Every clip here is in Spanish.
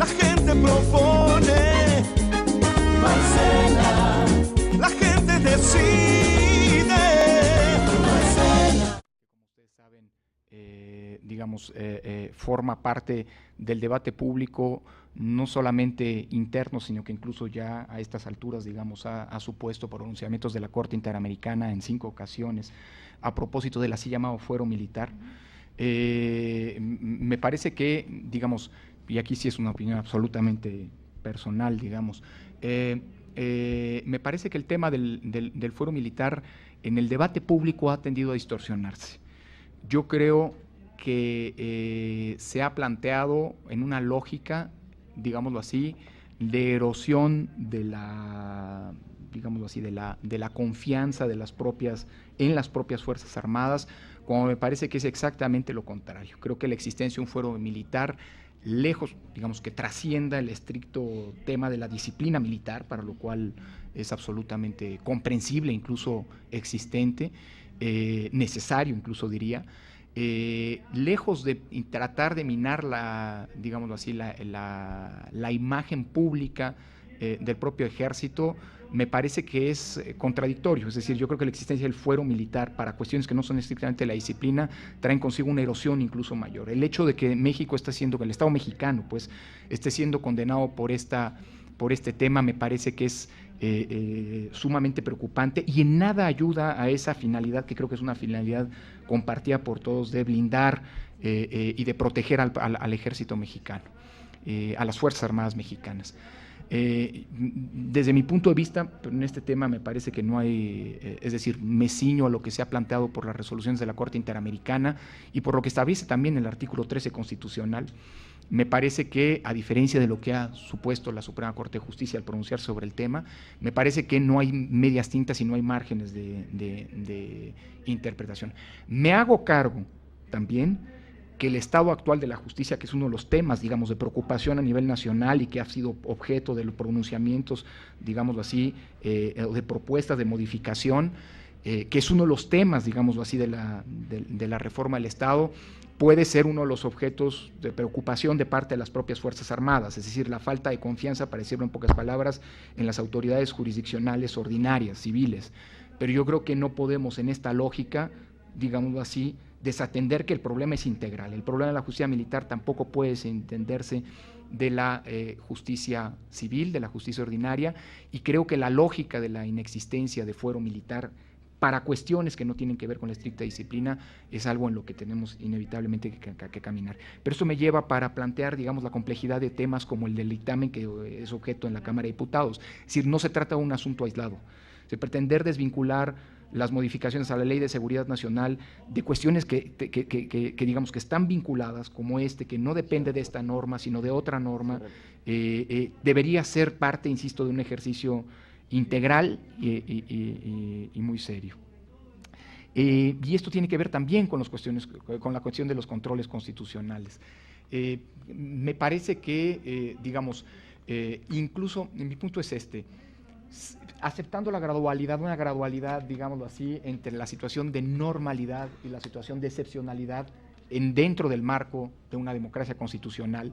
La gente propone, Maicena. La gente decide, Maicena. Como ustedes saben, forma parte del debate público, no solamente interno, sino que incluso ya a estas alturas, digamos, ha supuesto pronunciamientos de la Corte Interamericana en 5 ocasiones a propósito del así llamado fuero militar. Me parece que, digamos, y aquí sí es una opinión absolutamente personal, digamos, me parece que el tema del fuero militar en el debate público ha tendido a distorsionarse. Yo creo que se ha planteado en una lógica, digámoslo así, de erosión de la, digámoslo así, de la confianza de en las propias Fuerzas Armadas, como me parece que es exactamente lo contrario. Creo que la existencia de un fuero militar, lejos, digamos, que trascienda el estricto tema de la disciplina militar, para lo cual es absolutamente comprensible, incluso existente, necesario incluso diría, lejos de tratar de minar digámoslo así, la imagen pública del propio ejército, me parece que es contradictorio. Es decir, yo creo que la existencia del fuero militar para cuestiones que no son estrictamente la disciplina traen consigo una erosión incluso mayor. El hecho de que México que el Estado mexicano pues esté siendo condenado por este tema me parece que es sumamente preocupante y en nada ayuda a esa finalidad, que creo que es una finalidad compartida por todos, de blindar y de proteger al ejército mexicano, a las Fuerzas Armadas mexicanas. Desde mi punto de vista, en este tema me parece que no hay, es decir, me ciño a lo que se ha planteado por las resoluciones de la Corte Interamericana y por lo que establece también el artículo 13 constitucional. Me parece que, a diferencia de lo que ha supuesto la Suprema Corte de Justicia al pronunciarse sobre el tema, me parece que no hay medias tintas y no hay márgenes de interpretación. Me hago cargo también que el estado actual de la justicia, que es uno de los temas, digamos, de preocupación a nivel nacional y que ha sido objeto de los pronunciamientos, digámoslo así, de propuestas de modificación, que es uno de los temas, digámoslo así, de la reforma del Estado, puede ser uno de los objetos de preocupación de parte de las propias Fuerzas Armadas, es decir, la falta de confianza, para decirlo en pocas palabras, en las autoridades jurisdiccionales ordinarias, civiles. Pero yo creo que no podemos en esta lógica, digámoslo así, desatender que el problema es integral. El problema de la justicia militar tampoco puede entenderse de la justicia civil, de la justicia ordinaria, y creo que la lógica de la inexistencia de fuero militar para cuestiones que no tienen que ver con la estricta disciplina es algo en lo que tenemos inevitablemente que caminar. Pero esto me lleva para plantear, digamos, la complejidad de temas como el del dictamen que es objeto en la Cámara de Diputados. Es decir, no se trata de un asunto aislado. Se pretender desvincular las modificaciones a la Ley de Seguridad Nacional de cuestiones que digamos que están vinculadas, como que no depende de esta norma, sino de otra norma, debería ser parte, insisto, de un ejercicio integral y muy serio. Y esto tiene que ver también con la cuestión de los controles constitucionales. Me parece que, incluso, mi punto es aceptando una gradualidad, digámoslo así, entre la situación de normalidad y la situación de excepcionalidad dentro del marco de una democracia constitucional,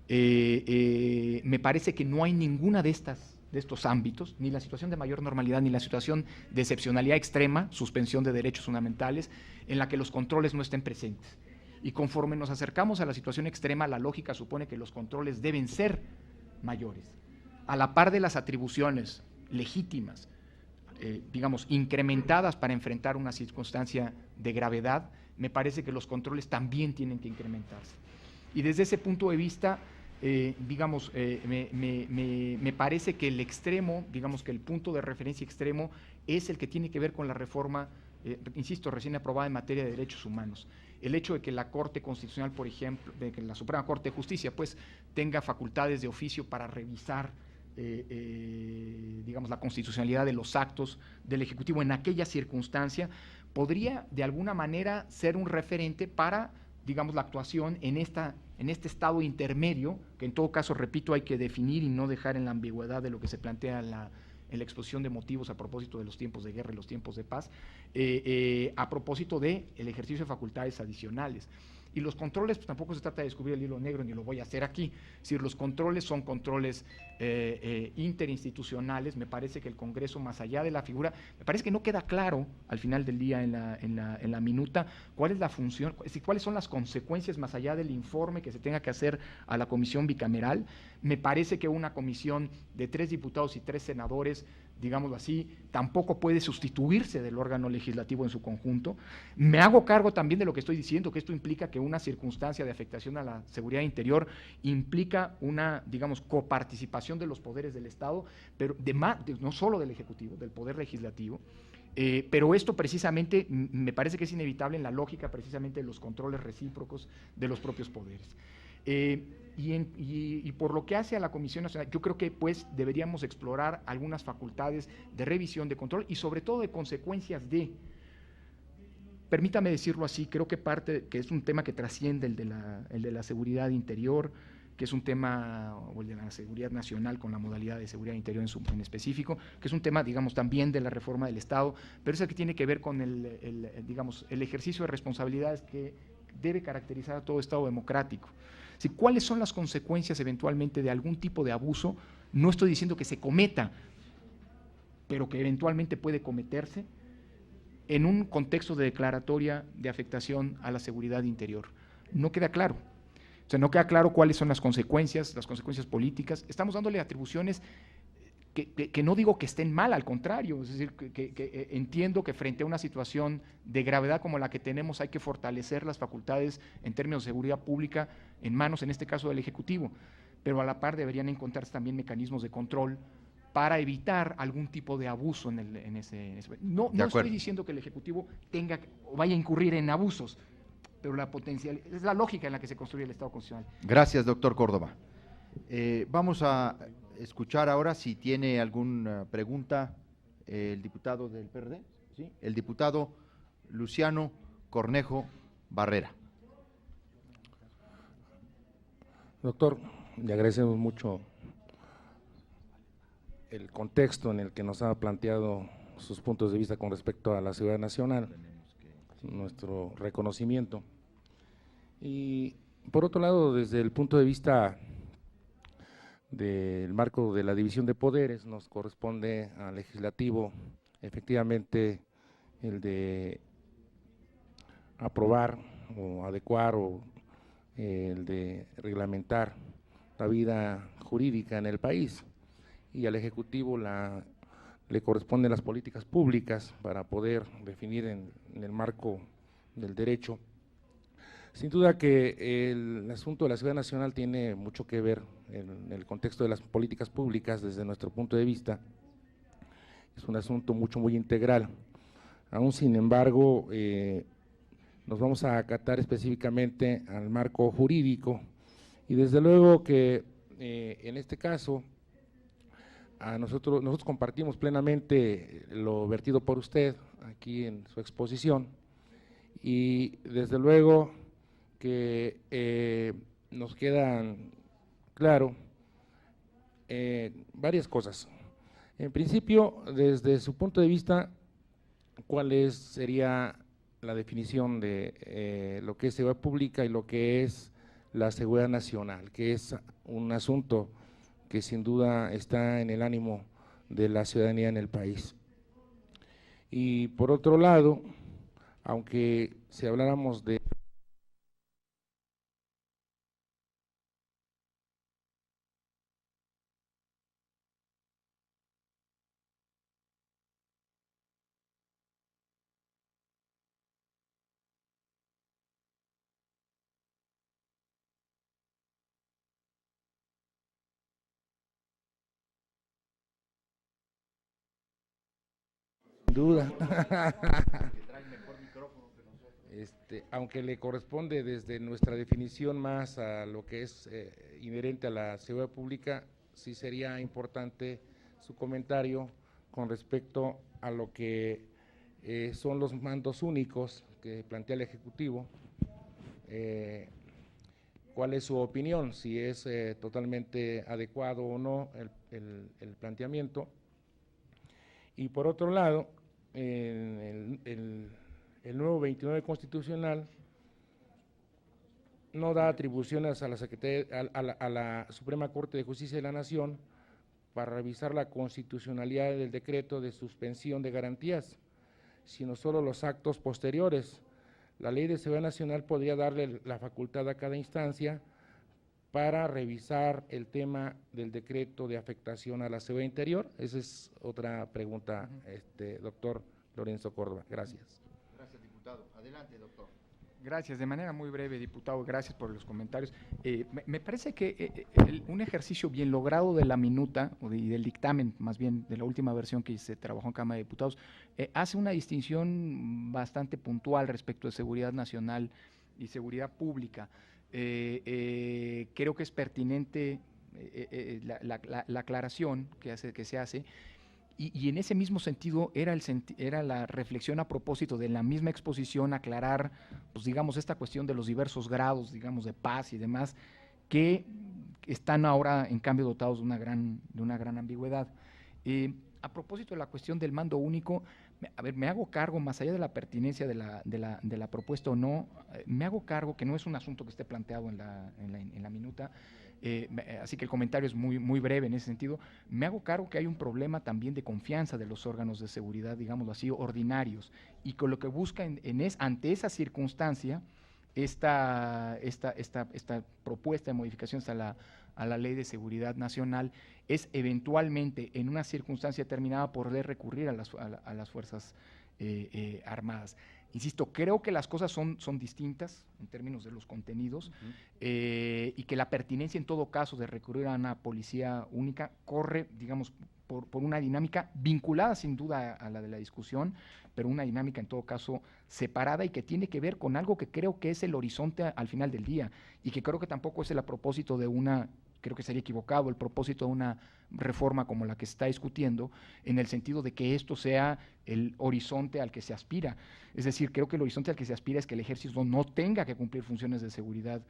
me parece que no hay ninguna de estos ámbitos, ni la situación de mayor normalidad, ni la situación de excepcionalidad extrema, suspensión de derechos fundamentales, en la que los controles no estén presentes. Y conforme nos acercamos a la situación extrema, la lógica supone que los controles deben ser mayores, a la par de las atribuciones legítimas, incrementadas para enfrentar una circunstancia de gravedad. Me parece que los controles también tienen que incrementarse. Y desde ese punto de vista, me parece que el extremo, que el punto de referencia extremo es el que tiene que ver con la reforma, insisto, recién aprobada en materia de derechos humanos. El hecho de que la Corte Constitucional, por ejemplo, de que la Suprema Corte de Justicia, pues, tenga facultades de oficio para revisar, la constitucionalidad de los actos del Ejecutivo en aquella circunstancia, podría de alguna manera ser un referente para, la actuación en este estado intermedio, que en todo caso, repito, hay que definir y no dejar en la ambigüedad de lo que se plantea en la exposición de motivos a propósito de los tiempos de guerra y los tiempos de paz, a propósito del ejercicio de facultades adicionales. Y los controles, pues tampoco se trata de descubrir el hilo negro, ni lo voy a hacer aquí. Es decir, los controles son controles interinstitucionales. Me parece que el Congreso, más allá de la figura, me parece que no queda claro al final del día en la minuta cuál es la función, es decir, cuáles son las consecuencias más allá del informe que se tenga que hacer a la comisión bicameral. Me parece que una comisión de 3 diputados y 3 senadores, digámoslo así, tampoco puede sustituirse del órgano legislativo en su conjunto. Me hago cargo también de lo que estoy diciendo, que esto implica que una circunstancia de afectación a la seguridad interior implica una, digamos, coparticipación de los poderes del Estado, pero no solo del Ejecutivo, del Poder Legislativo. Pero esto precisamente me parece que es inevitable en la lógica precisamente de los controles recíprocos de los propios poderes. Y por lo que hace a la Comisión Nacional, yo creo que pues deberíamos explorar algunas facultades de revisión, de control y sobre todo de consecuencias de, permítame decirlo así, creo que que es un tema que trasciende el de la seguridad interior, que es un tema, o el de la seguridad nacional con la modalidad de seguridad interior en específico, que es un tema, digamos, también de la reforma del Estado, pero es el que tiene que ver con digamos, el ejercicio de responsabilidades que debe caracterizar a todo Estado democrático. Si, ¿cuáles son las consecuencias eventualmente de algún tipo de abuso? No estoy diciendo que se cometa, pero que eventualmente puede cometerse en un contexto de declaratoria de afectación a la seguridad interior. No queda claro. O sea, no queda claro cuáles son las consecuencias políticas. Estamos dándole atribuciones que no digo que estén mal, al contrario, es decir, que entiendo que frente a una situación de gravedad como la que tenemos hay que fortalecer las facultades en términos de seguridad pública en manos, en este caso, del Ejecutivo, pero a la par deberían encontrarse también mecanismos de control para evitar algún tipo de abuso en ese. No estoy diciendo que el Ejecutivo tenga o vaya a incurrir en abusos, pero la potencial, es la lógica en la que se construye el Estado constitucional. Gracias, doctor Córdoba. Vamos a escuchar ahora si tiene alguna pregunta el diputado del PRD, ¿sí? El diputado Luciano Cornejo Barrera. Doctor, le agradecemos mucho el contexto en el que nos ha planteado sus puntos de vista con respecto a la seguridad nacional, nuestro reconocimiento. Y por otro lado, desde el punto de vista del marco de la división de poderes, nos corresponde al legislativo efectivamente el de aprobar o adecuar o el de reglamentar la vida jurídica en el país, y al Ejecutivo le corresponden las políticas públicas para poder definir en el marco del derecho. Sin duda que el asunto de la seguridad nacional tiene mucho que ver en el contexto de las políticas públicas desde nuestro punto de vista. Es un asunto muy integral. Aún sin embargo, nos vamos a acatar específicamente al marco jurídico y desde luego que en este caso nosotros compartimos plenamente lo vertido por usted aquí en su exposición y desde luego que nos quedan claro varias cosas. En principio, desde su punto de vista, ¿cuál sería la definición de lo que es seguridad pública y lo que es la seguridad nacional, que es un asunto que sin duda está en el ánimo de la ciudadanía en el país? Y por otro lado, aunque si habláramos de duda, aunque le corresponde desde nuestra definición más a lo que es inherente a la seguridad pública, sí sería importante su comentario con respecto a lo que son los mandos únicos que plantea el Ejecutivo. ¿Cuál es su opinión? Si es totalmente adecuado o no el planteamiento. Y por otro lado, el nuevo 29 constitucional no da atribuciones a la Secretaría, a la Suprema Corte de Justicia de la Nación para revisar la constitucionalidad del decreto de suspensión de garantías, sino solo los actos posteriores. La Ley de Seguridad Nacional podría darle la facultad a cada instancia para revisar el tema del decreto de afectación a la seguridad interior. Esa es otra pregunta, doctor Lorenzo Córdoba. Gracias. Gracias, diputado. Adelante, doctor. Gracias, de manera muy breve, diputado, gracias por los comentarios. Me parece que un ejercicio bien logrado de la minuta, y del dictamen, más bien de la última versión que se trabajó en Cámara de Diputados, hace una distinción bastante puntual respecto de seguridad nacional y seguridad pública. Creo que es pertinente la aclaración que se hace. Y en ese mismo sentido era la reflexión a propósito de la misma exposición, aclarar, pues digamos, esta cuestión de los diversos grados, digamos, de paz y demás, que están ahora en cambio dotados de una gran ambigüedad. A propósito de la cuestión del mando único, me hago cargo, más allá de la pertinencia de la propuesta o no, me hago cargo que no es un asunto que esté planteado en la minuta, así que el comentario es muy breve en ese sentido. Me hago cargo que hay un problema también de confianza de los órganos de seguridad, digámoslo así, ordinarios, y con lo que busca ante esa circunstancia, esta propuesta de modificaciones a la Ley de Seguridad Nacional es eventualmente, en una circunstancia determinada, poder recurrir a las Fuerzas Armadas. Insisto, creo que las cosas son distintas en términos de los contenidos, y que la pertinencia en todo caso de recurrir a una policía única corre, digamos, por una dinámica vinculada sin duda a la de la discusión, pero una dinámica en todo caso separada y que tiene que ver con algo que creo que es el horizonte al final del día, y que creo que tampoco es el propósito de creo que sería equivocado el propósito de una reforma como la que se está discutiendo, en el sentido de que esto sea el horizonte al que se aspira. Es decir, creo que el horizonte al que se aspira es que el ejército no tenga que cumplir funciones de seguridad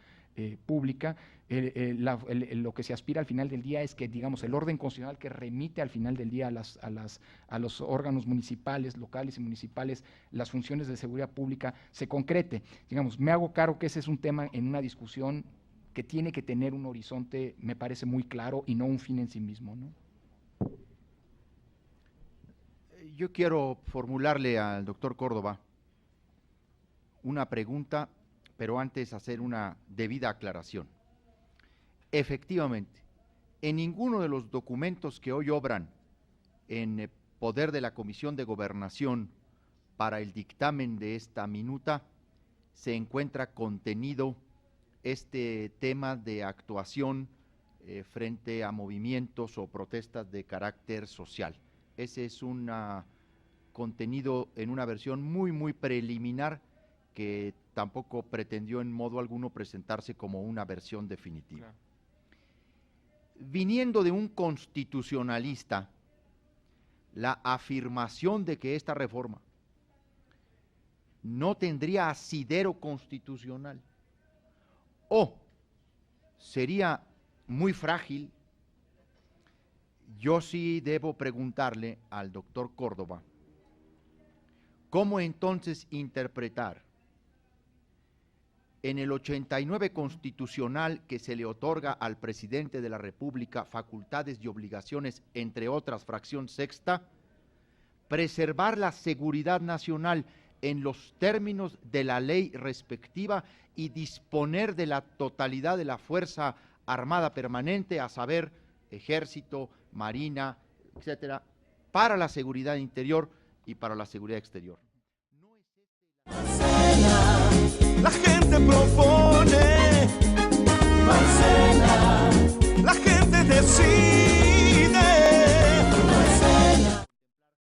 pública. Lo que se aspira al final del día es que, digamos, el orden constitucional que remite al final del día a los órganos municipales, locales y municipales, las funciones de seguridad pública, se concrete. Digamos, me hago cargo que ese es un tema en una discusión que tiene que tener un horizonte, me parece muy claro, y no un fin en sí mismo, ¿no? Yo quiero formularle al doctor Córdoba una pregunta, pero antes hacer una debida aclaración. Efectivamente, en ninguno de los documentos que hoy obran en poder de la Comisión de Gobernación para el dictamen de esta minuta se encuentra contenido este tema de actuación frente a movimientos o protestas de carácter social. Ese es un contenido en una versión muy preliminar que tampoco pretendió en modo alguno presentarse como una versión definitiva. Claro. Viniendo de un constitucionalista, la afirmación de que esta reforma no tendría asidero constitucional o sería muy frágil, yo sí debo preguntarle al doctor Córdoba, ¿cómo entonces interpretar en el 89 constitucional que se le otorga al presidente de la República facultades y obligaciones, entre otras, fracción sexta, preservar la seguridad nacional en los términos de la ley respectiva y disponer de la totalidad de la Fuerza Armada Permanente, a saber, Ejército, Marina, etcétera, para la seguridad interior y para la seguridad exterior?